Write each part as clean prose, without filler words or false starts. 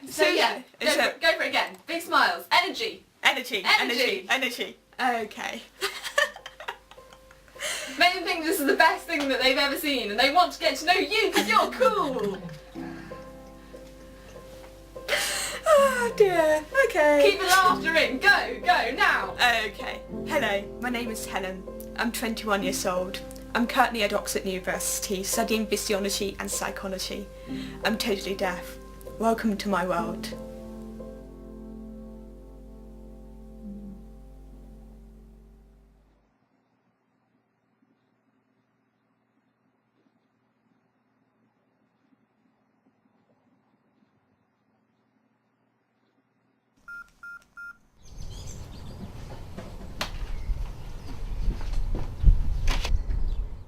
So yeah, go for it again. Big smiles. Energy. Energy. Okay. Make them think this is the best thing that they've ever seen and they want to get to know you because you're cool. Oh dear. Okay. Keep the laughter in. Go now. Okay. Hello, my name is Helen. I'm 21 years old. I'm currently at Oxford University studying physiology and psychology. I'm totally deaf. Welcome to my world.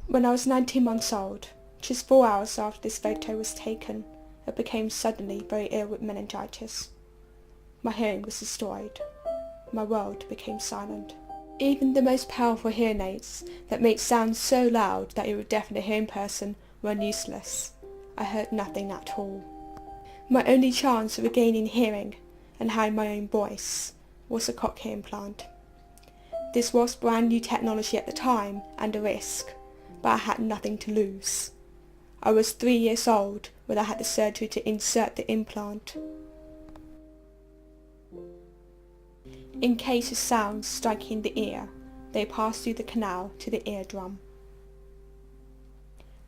When I was 19 months old, just 4 hours after this photo was taken, I became suddenly very ill with meningitis. My hearing was destroyed. My world became silent. Even the most powerful hearing aids that made sounds so loud that it would deafen a hearing person were useless. I heard nothing at all. My only chance of regaining hearing and having my own voice was a cochlear implant. This was brand new technology at the time and a risk, but I had nothing to lose. I was 3 years old when I had the surgery to insert the implant. In case of sounds striking the ear, they pass through the canal to the eardrum.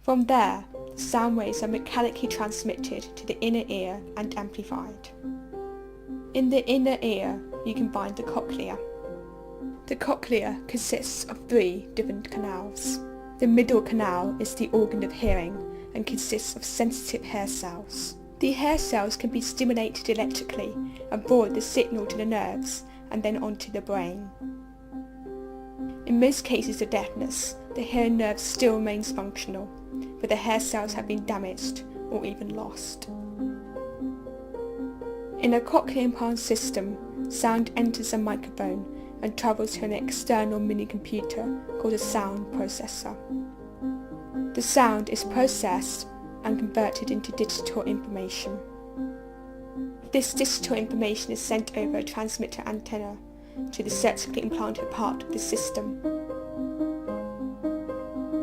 From there, the sound waves are mechanically transmitted to the inner ear and amplified. In the inner ear, you can find the cochlea. The cochlea consists of 3 different canals. The middle canal is the organ of hearing and consists of sensitive hair cells. The hair cells can be stimulated electrically and forward the signal to the nerves and then onto the brain. In most cases of deafness, the hearing nerve still remains functional, but the hair cells have been damaged or even lost. In a cochlear implant system, sound enters a microphone and travels to an external mini-computer called a sound processor. The sound is processed and converted into digital information. This digital information is sent over a transmitter antenna to the surgically implanted part of the system.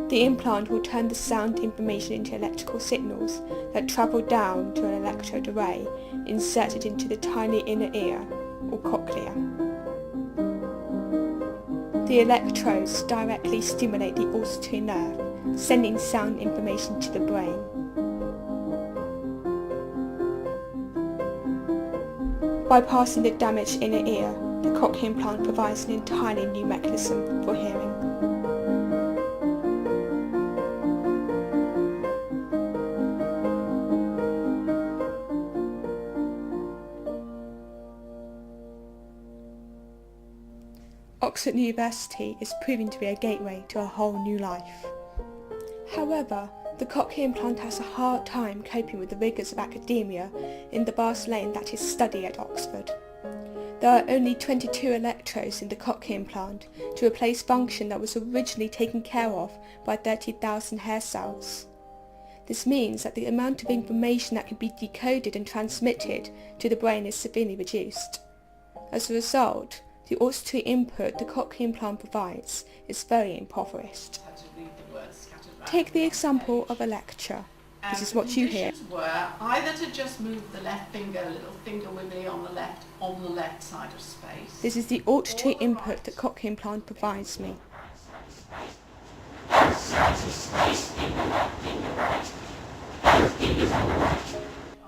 The implant will turn the sound information into electrical signals that travel down to an electrode array inserted into the tiny inner ear, or cochlea. The electrodes directly stimulate the auditory nerve, sending sound information to the brain. Bypassing the damaged inner ear, the cochlear implant provides an entirely new mechanism for hearing. Oxford University is proving to be a gateway to a whole new life. However, the cochlear implant has a hard time coping with the rigours of academia in the vast lane that is study at Oxford. There are only 22 electrodes in the cochlear implant to replace function that was originally taken care of by 30,000 hair cells. This means that the amount of information that can be decoded and transmitted to the brain is severely reduced. As a result, the auditory input the cochlear implant provides is very impoverished. Take the example of a lecture. This is what you hear. The conditions were either to just move the left finger, a little finger wiggly on the left side of space. This is the auditory input that cochlear implant provides me.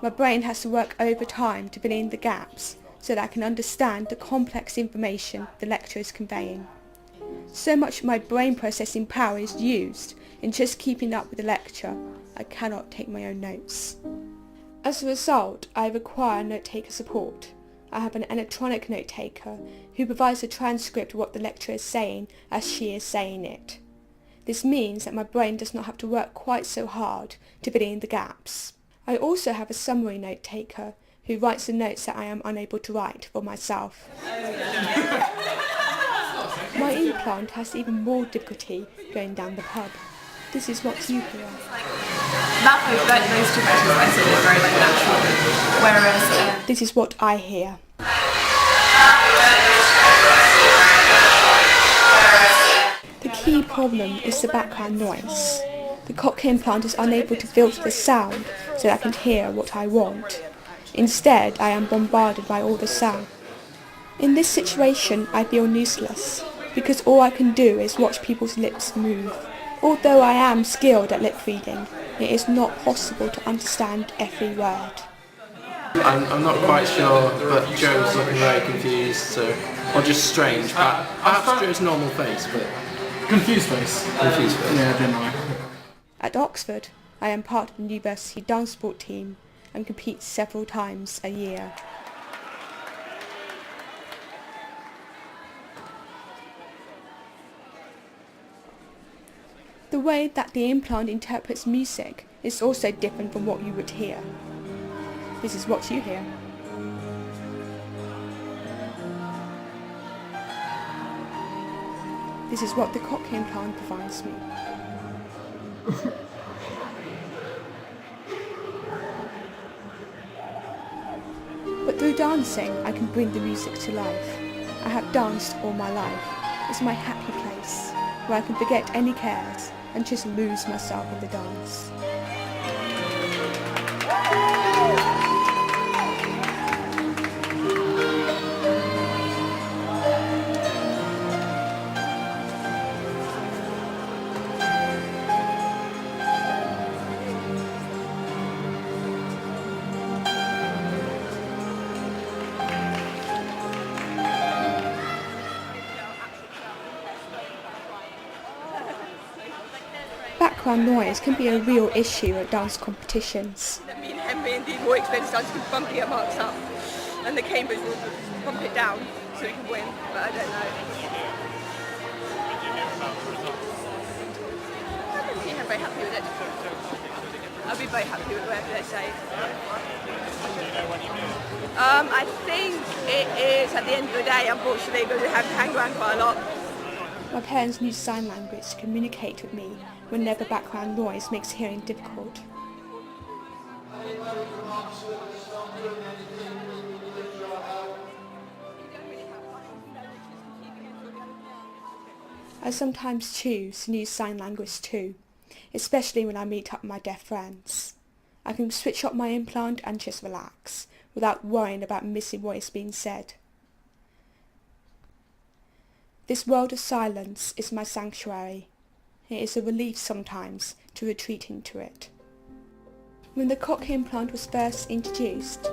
My brain has to work overtime to fill in the gaps so that I can understand the complex information the lecture is conveying. So much of my brain processing power is used in just keeping up with the lecture, I cannot take my own notes. As a result, I require note-taker support. I have an electronic note-taker who provides a transcript of what the lecturer is saying as she is saying it. This means that my brain does not have to work quite so hard to fill in the gaps. I also have a summary note-taker who writes the notes that I am unable to write for myself. My implant has even more difficulty going down the pub. This is what you hear. Those two versions I said are very natural, whereas this is what I hear. The key problem is the background noise. The cochlear implant is unable to filter the sound so that I can hear what I want. Instead, I am bombarded by all the sound. In this situation, I feel useless, because all I can do is watch people's lips move. Although I am skilled at lip reading, it is not possible to understand every word. I'm not quite sure, but Joe's looking very confused, or just strange. Perhaps Joe's normal face, but confused face. Confused face. Yeah, generally. At Oxford, I am part of the university dance sport team and compete several times a year. The way that the implant interprets music is also different from what you would hear. This is what you hear. This is what the cochlear implant provides me. But through dancing, I can bring the music to life. I have danced all my life. It's my happy place, where I can forget any cares and just lose myself in the dance. Background noise can be a real issue at dance competitions. Me and Henry and the more experienced dancers can bump our marks up, and the Cambridge will bump it down so we can win, but I don't know. I don't think I'm very happy with it. I'll be very happy with whatever they say. I think it is, at the end of the day, unfortunately, going to have to hang around quite a lot. My parents use sign language to communicate with me whenever background noise makes hearing difficult. I sometimes choose to use sign language too, especially when I meet up with my deaf friends. I can switch off my implant and just relax, without worrying about missing what is being said. This world of silence is my sanctuary. It is a relief sometimes to retreat into it. When the cochlear implant was first introduced,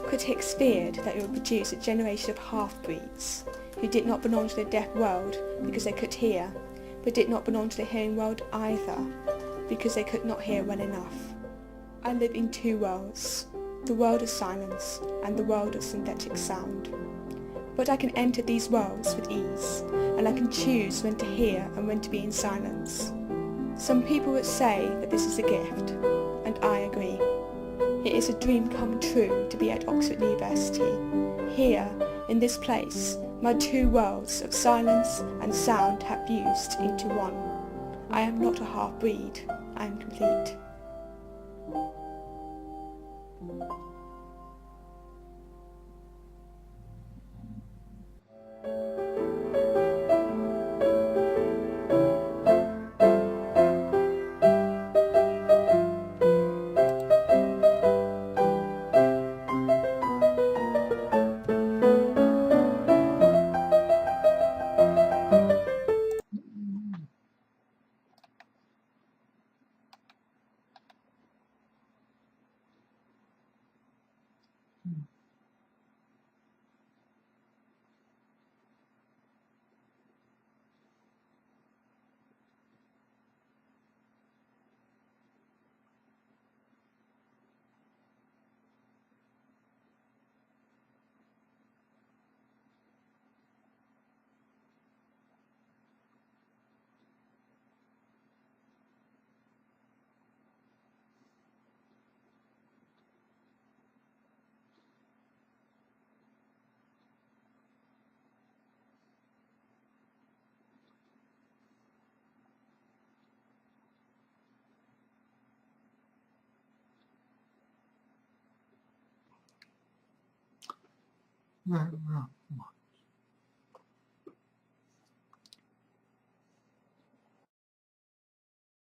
critics feared that it would produce a generation of half-breeds who did not belong to the deaf world because they could hear, but did not belong to the hearing world either because they could not hear well enough. I live in two worlds, the world of silence and the world of synthetic sound. But I can enter these worlds with ease, and I can choose when to hear and when to be in silence. Some people would say that this is a gift, and I agree. It is a dream come true to be at Oxford University. Here, In this place, my two worlds of silence and sound have fused into one. I am not a half-breed, I am complete. No, no, come on.